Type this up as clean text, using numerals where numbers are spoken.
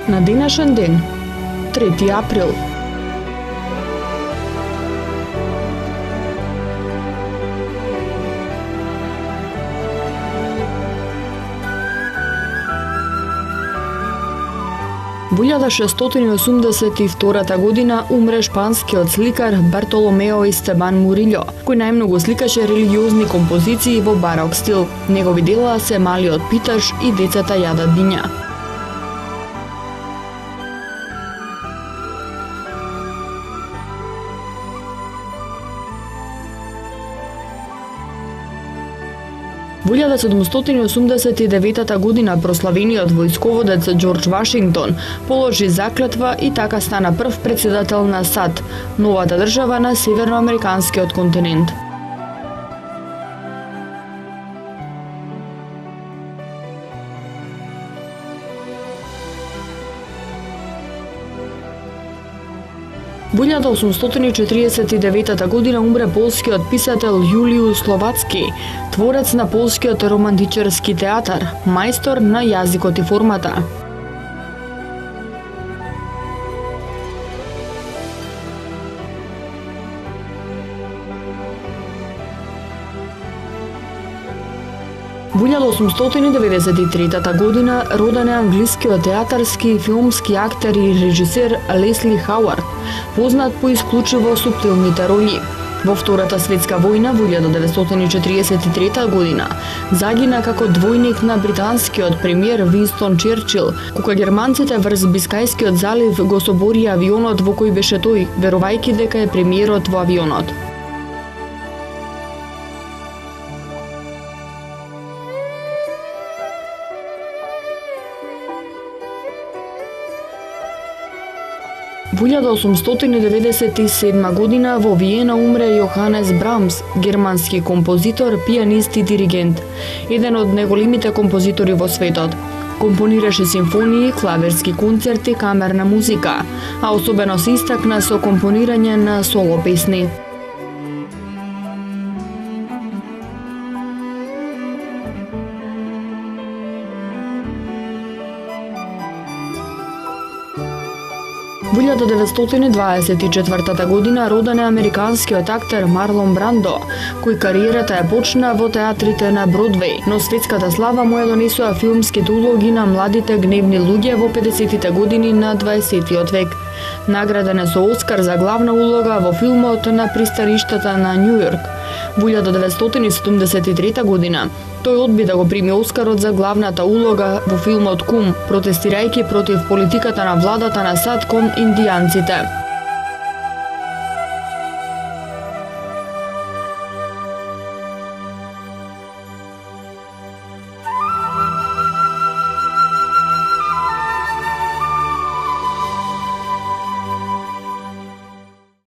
На денешен ден, 3 април, во 1682 година умре шпанскиот сликар Бартоломео Естебан Мурильо, кој најмногу сликаше религиозни композиции во барок стил. Негови дела се Малиот Питаш и Децата јадат диња. Во 1789 година прославениот војсководец Џорџ Вашингтон положи заклетва и така стана прв претседател на САД, новата држава на северноамериканскиот континент. Во 1849 година умре полскиот писател Јулиус Словацки, творец на полскиот романтичарски театар, мајстор на јазикот и формата. Во 1893 година роден е англискиот театарски и филмски актер и режисер Лесли Хауард, познат по исклучиво суптилните роли. Во Втората светска војна во 1943 година загина како двојник на британскиот премиер Винстон Черчил, кога германците врз Бискајскиот залив го соборија авионот во кој беше тој, верувајќи дека е премиерот во авионот. Во 1897 година во Виена умре Јоханес Брамс, германски композитор, пианист и диригент, еден од најголемите композитори во светот. Компонираше симфонии, клаверски концерти, камерна музика, а особено се истакна со компонирање на соло песни. Во 1924 година роден е американскиот актер Марлон Брандо, кој кариерата ја почна во театрите на Бродвеј, но светската слава му ја донесоа филмските улоги на младите гневни луѓе во 50-тите години на 20-тиот век. Награден е со Оскар за главна улога во филмот На пристаништата на Њу Јорк. Во 1973 година тој одби да го прими Оскарот за главната улога во филмот Кум, протестирајќи против политиката на владата на САД кон индијанците.